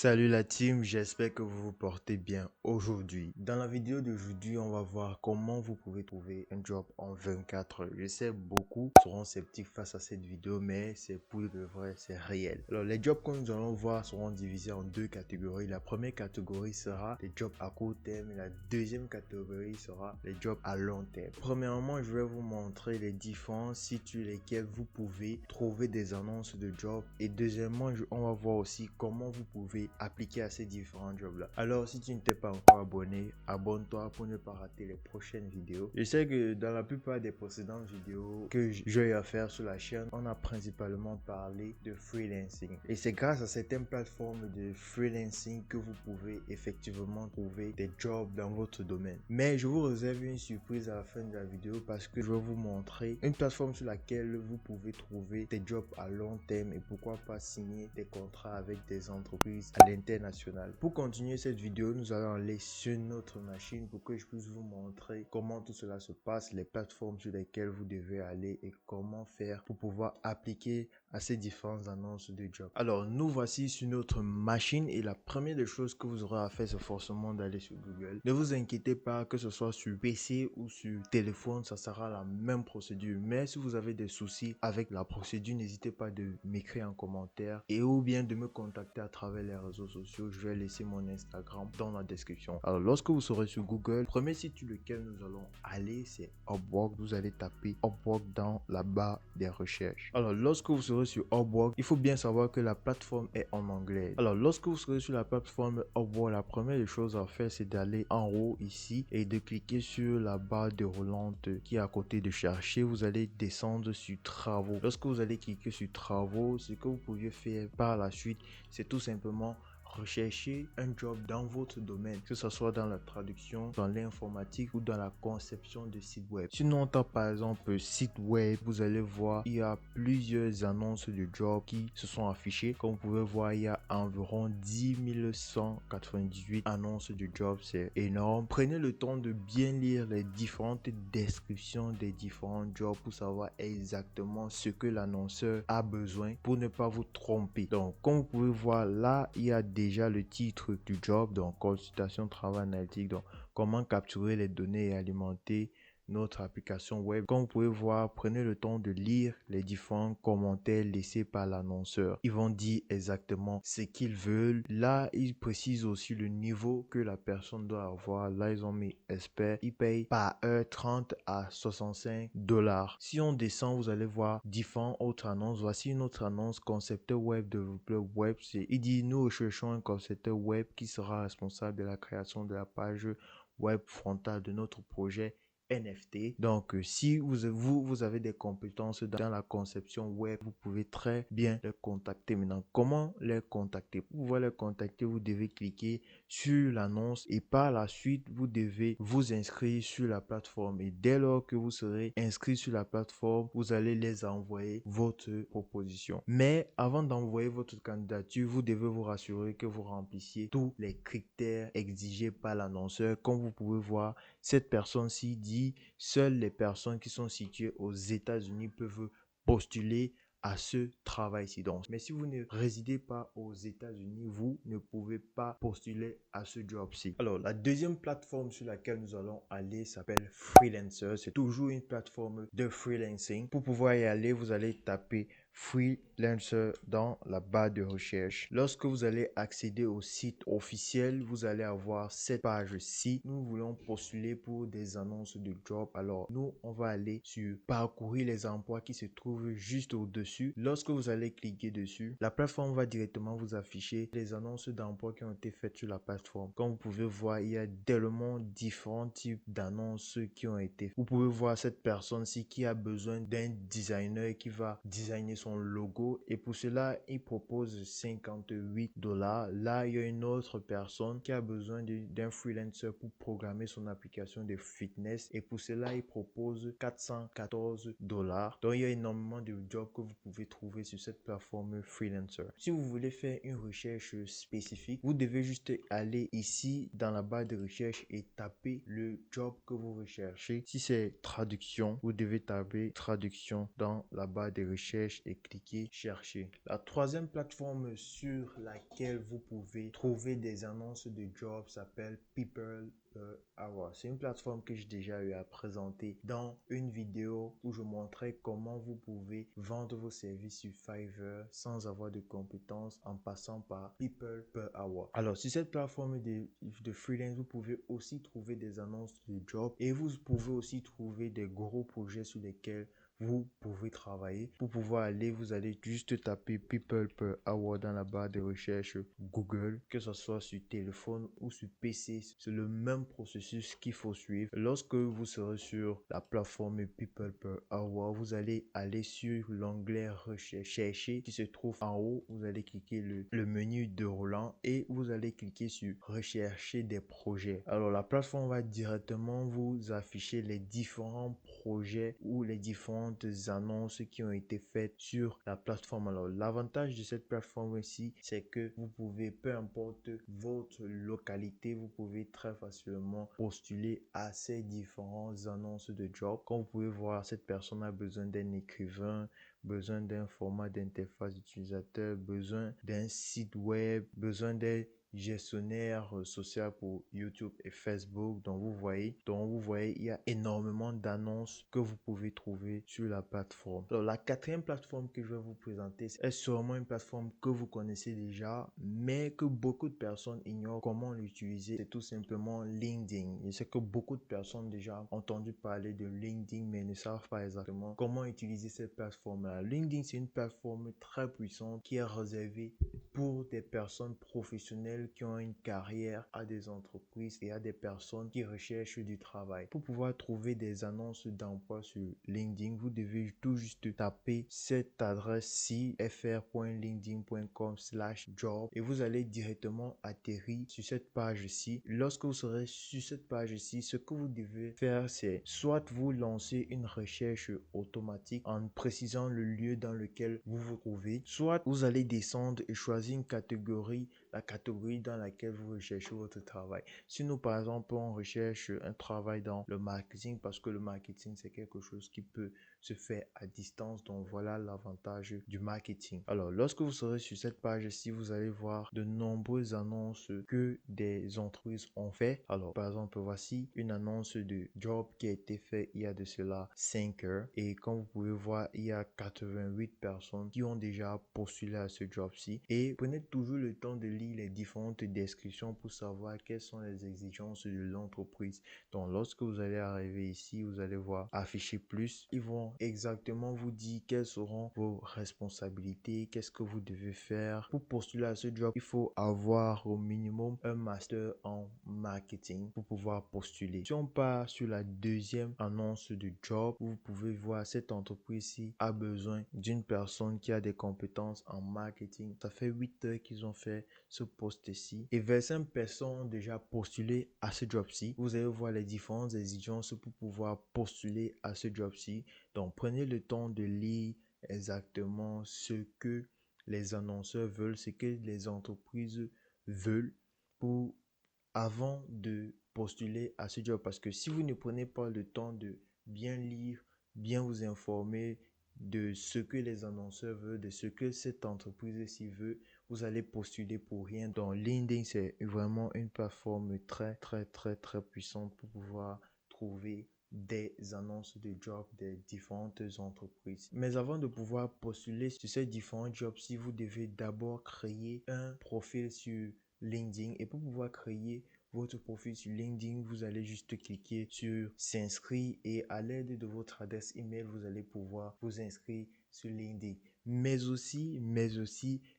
Salut la team, j'espère que vous vous portez bien aujourd'hui. Dans la vidéo d'aujourd'hui, on va voir comment vous pouvez trouver un job en 24 heures. Je sais beaucoup seront sceptiques face à cette vidéo, mais c'est pour de vrai, c'est réel. Alors les jobs que nous allons voir seront divisés en deux catégories. La première catégorie sera les jobs à court terme et la deuxième catégorie sera les jobs à long terme. Premièrement, je vais vous montrer les différents sites sur lesquels vous pouvez trouver des annonces de jobs et deuxièmement, on va voir aussi comment vous pouvez appliquer à ces différents jobs là. Alors si tu ne t'es pas encore abonné, abonne-toi pour ne pas rater les prochaines vidéos. Je sais que dans la plupart des précédentes vidéos que j'ai à faire sur la chaîne, on a principalement parlé de freelancing et c'est grâce à certaines plateformes de freelancing que vous pouvez effectivement trouver des jobs dans votre domaine. Mais je vous réserve une surprise à la fin de la vidéo parce que je vais vous montrer une plateforme sur laquelle vous pouvez trouver des jobs à long terme et pourquoi pas signer des contrats avec des entreprises à l'international. Pour continuer cette vidéo, nous allons aller sur notre machine pour que je puisse vous montrer comment tout cela se passe, les plateformes sur lesquelles vous devez aller et comment faire pour pouvoir appliquer à ces différentes annonces de job. Alors, nous voici sur notre machine et la première des choses que vous aurez à faire, c'est forcément d'aller sur Google. Ne vous inquiétez pas que ce soit sur PC ou sur téléphone, ça sera la même procédure. Mais si vous avez des soucis avec la procédure, n'hésitez pas de m'écrire en commentaire et ou bien de me contacter à travers les réseaux sociaux. Je vais laisser mon Instagram dans la description. Alors, lorsque vous serez sur Google, le premier site sur lequel nous allons aller, c'est Upwork. Vous allez taper Upwork dans la barre des recherches. Alors, lorsque vous serez sur Upwork, il faut bien savoir que la plateforme est en anglais. Alors, lorsque vous serez sur la plateforme Upwork, la première des choses à faire, c'est d'aller en haut ici et de cliquer sur la barre déroulante qui est à côté de chercher. Vous allez descendre sur travaux. Lorsque vous allez cliquer sur travaux, ce que vous pouvez faire par la suite, c'est tout simplement rechercher un job dans votre domaine, que ce soit dans la traduction, dans l'informatique ou dans la conception de sites web. Sinon, on tape par exemple site web, vous allez voir, il y a plusieurs annonces de jobs qui se sont affichées. Comme vous pouvez voir, il y a environ 10 198 annonces de jobs, c'est énorme. Prenez le temps de bien lire les différentes descriptions des différents jobs pour savoir exactement ce que l'annonceur a besoin pour ne pas vous tromper. Donc, comme vous pouvez voir là, il y a déjà le titre du job, donc consultation travail analytique, donc comment capturer les données et alimenter notre application web. Comme vous pouvez voir, prenez le temps de lire les différents commentaires laissés par l'annonceur. Ils vont dire exactement ce qu'ils veulent. Là, ils précisent aussi le niveau que la personne doit avoir. Là, ils ont mis expert. Ils payent par heure 30 à 65 dollars. Si on descend, vous allez voir différentes autres annonces. Voici une autre annonce, concepteur web, développeur web. Il dit, nous recherchons un concepteur web qui sera responsable de la création de la page web frontale de notre projet NFT. Donc, si vous avez des compétences dans la conception web, vous pouvez très bien les contacter. Maintenant, comment les contacter? Pour pouvoir les contacter, vous devez cliquer sur l'annonce et par la suite, vous devez vous inscrire sur la plateforme. Et dès lors que vous serez inscrit sur la plateforme, vous allez les envoyer votre proposition. Mais avant d'envoyer votre candidature, vous devez vous rassurer que vous remplissiez tous les critères exigés par l'annonceur. Comme vous pouvez voir, cette personne-ci dit seules les personnes qui sont situées aux États-Unis peuvent postuler à ce travail-ci. Donc, mais si vous ne résidez pas aux États-Unis, vous ne pouvez pas postuler à ce job-ci. Alors, la deuxième plateforme sur laquelle nous allons aller s'appelle Freelancer. C'est toujours une plateforme de freelancing. Pour pouvoir y aller, vous allez taper Freelancer dans la barre de recherche. Lorsque vous allez accéder au site officiel, vous allez avoir cette page-ci. Nous voulons postuler pour des annonces de job. Alors, nous, on va aller sur parcourir les emplois qui se trouvent juste au-dessus. Lorsque vous allez cliquer dessus, la plateforme va directement vous afficher les annonces d'emploi qui ont été faites sur la plateforme. Comme vous pouvez voir, il y a tellement différents types d'annonces qui ont été faites. Vous pouvez voir cette personne-ci qui a besoin d'un designer qui va designer son logo et pour cela, il propose 58 dollars. Là, il y a une autre personne qui a besoin d'un freelancer pour programmer son application de fitness et pour cela, il propose 414 dollars. Donc, il y a énormément de jobs que vous pouvez trouver sur cette plateforme freelancer. Si vous voulez faire une recherche spécifique, vous devez juste aller ici dans la barre de recherche et taper le job que vous recherchez. Si c'est traduction, vous devez taper traduction dans la barre de recherche et cliquez chercher. La troisième plateforme sur laquelle vous pouvez trouver des annonces de job s'appelle People Per Hour. C'est une plateforme que j'ai déjà eu à présenter dans une vidéo où je montrais comment vous pouvez vendre vos services sur Fiverr sans avoir de compétences en passant par People Per Hour. Alors, sur cette plateforme de freelance, vous pouvez aussi trouver des annonces de job et vous pouvez aussi trouver des gros projets sur lesquels vous pouvez travailler. Pour pouvoir aller, vous allez juste taper People Per Hour dans la barre de recherche Google, que ce soit sur téléphone ou sur PC. C'est le même processus qu'il faut suivre. Lorsque vous serez sur la plateforme People Per Hour, vous allez aller sur l'onglet Chercher qui se trouve en haut. Vous allez cliquer le menu déroulant et vous allez cliquer sur Rechercher des projets. Alors, la plateforme va directement vous afficher les différents projets ou les différentes annonces qui ont été faites sur la plateforme. Alors, l'avantage de cette plateforme ici, c'est que vous pouvez, peu importe votre localité, vous pouvez très facilement postuler à ces différentes annonces de job. Comme vous pouvez voir, cette personne a besoin d'un écrivain, besoin d'un format d'interface utilisateur, besoin d'un site web, besoin d'un gestionnaire social pour YouTube et Facebook. Donc vous voyez, il y a énormément d'annonces que vous pouvez trouver sur la plateforme. Alors, la quatrième plateforme que je vais vous présenter est sûrement une plateforme que vous connaissez déjà, mais que beaucoup de personnes ignorent comment l'utiliser. C'est tout simplement LinkedIn. Je sais que beaucoup de personnes déjà ont entendu parler de LinkedIn, mais ne savent pas exactement comment utiliser cette plateforme-là. LinkedIn, c'est une plateforme très puissante qui est réservée pour des personnes professionnelles qui ont une carrière, à des entreprises et à des personnes qui recherchent du travail. Pour pouvoir trouver des annonces d'emploi sur LinkedIn, vous devez tout juste taper cette adresse-ci fr.linkedin.com/job et vous allez directement atterrir sur cette page-ci. Lorsque vous serez sur cette page-ci, ce que vous devez faire, c'est soit vous lancer une recherche automatique en précisant le lieu dans lequel vous vous trouvez, soit vous allez descendre et choisir une catégorie, la catégorie dans laquelle vous recherchez votre travail. Si nous, par exemple, on recherche un travail dans le marketing, parce que le marketing, c'est quelque chose qui peut se faire à distance. Donc, voilà l'avantage du marketing. Alors, lorsque vous serez sur cette page-ci, vous allez voir de nombreuses annonces que des entreprises ont fait. Alors, par exemple, voici une annonce de job qui a été faite il y a de cela 5 heures. Et comme vous pouvez voir, il y a 88 personnes qui ont déjà postulé à ce job-ci. Et prenez toujours le temps de lire les différentes descriptions pour savoir quelles sont les exigences de l'entreprise. Donc, lorsque vous allez arriver ici, vous allez voir afficher plus. Ils vont exactement vous dire quelles seront vos responsabilités, qu'est-ce que vous devez faire. Pour postuler à ce job, il faut avoir au minimum un master en marketing pour pouvoir postuler. Si on part sur la deuxième annonce de job, vous pouvez voir cette entreprise-ci a besoin d'une personne qui a des compétences en marketing. Ça fait 8 heures qu'ils ont fait ce post-ci et 25 personnes ont déjà postulé à ce job-ci. Vous allez voir les différentes exigences pour pouvoir postuler à ce job-ci. Donc, prenez le temps de lire exactement ce que les annonceurs veulent, ce que les entreprises veulent pour avant de postuler à ce job. Parce que si vous ne prenez pas le temps de bien lire, bien vous informer de ce que les annonceurs veulent, de ce que cette entreprise-ci veut, vous allez postuler pour rien. Donc, LinkedIn, c'est vraiment une plateforme très, très, très, très puissante pour pouvoir trouver des annonces de jobs des différentes entreprises. Mais avant de pouvoir postuler sur ces différents jobs, si vous devez d'abord créer un profil sur LinkedIn. Et pour pouvoir créer votre profil sur LinkedIn, vous allez juste cliquer sur s'inscrire et à l'aide de votre adresse email, vous allez pouvoir vous inscrire sur LinkedIn. Mais aussi,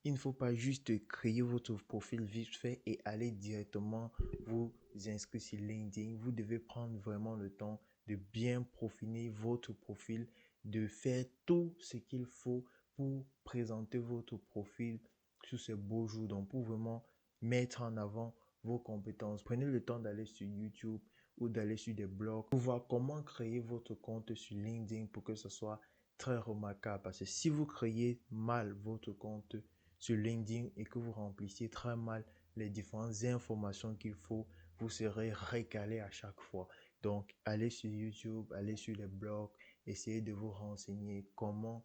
il ne faut pas juste créer votre profil vite fait et aller directement vous inscrire sur LinkedIn. Vous devez prendre vraiment le temps de bien peaufiner votre profil, de faire tout ce qu'il faut pour présenter votre profil sur ces beaux jours. Donc, pour vraiment mettre en avant vos compétences, prenez le temps d'aller sur YouTube ou d'aller sur des blogs pour voir comment créer votre compte sur LinkedIn pour que ce soit très remarquable. Parce que si vous créez mal votre compte sur LinkedIn et que vous remplissez très mal les différentes informations qu'il faut, vous serez récalé à chaque fois. Donc, allez sur YouTube, allez sur les blogs, essayez de vous renseigner comment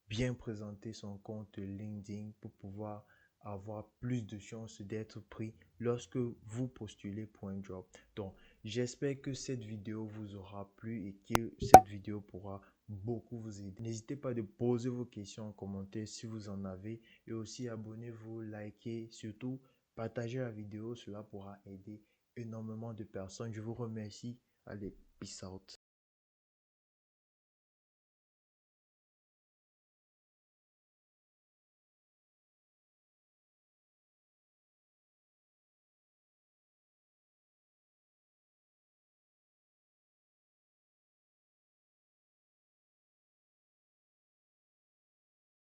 bien présenter son compte LinkedIn pour pouvoir avoir plus de chances d'être pris lorsque vous postulez pour un job. Donc, j'espère que cette vidéo vous aura plu et que cette vidéo pourra beaucoup vous aider. N'hésitez pas de poser vos questions en commentaire si vous en avez et aussi abonnez-vous, likez, surtout partagez la vidéo, cela pourra aider énormément de personnes. Je vous remercie. Allez, peace out.